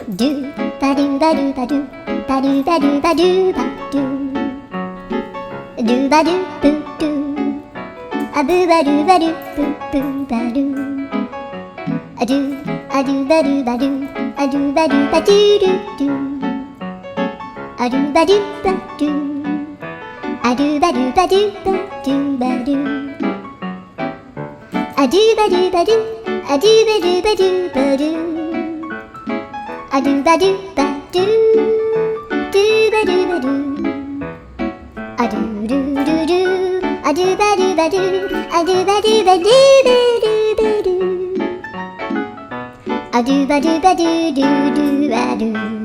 ドゥバドゥバドゥバドゥバドゥバドゥバドゥバドゥドゥバドゥブドゥアブバドゥバドゥブブバドゥアドゥアドゥバドゥバドゥアドゥバドゥバドゥドゥドゥアドゥバドゥバドゥアドゥバドゥバドゥバドゥバドゥアドゥバドゥバドゥアドゥバドゥバドゥバドゥアドゥバドゥバドゥドゥバドゥバドゥアドゥルルルアドゥバドゥバドゥアドゥバドゥバドゥバドゥバドゥアドゥバドゥバドゥドゥドゥバドゥ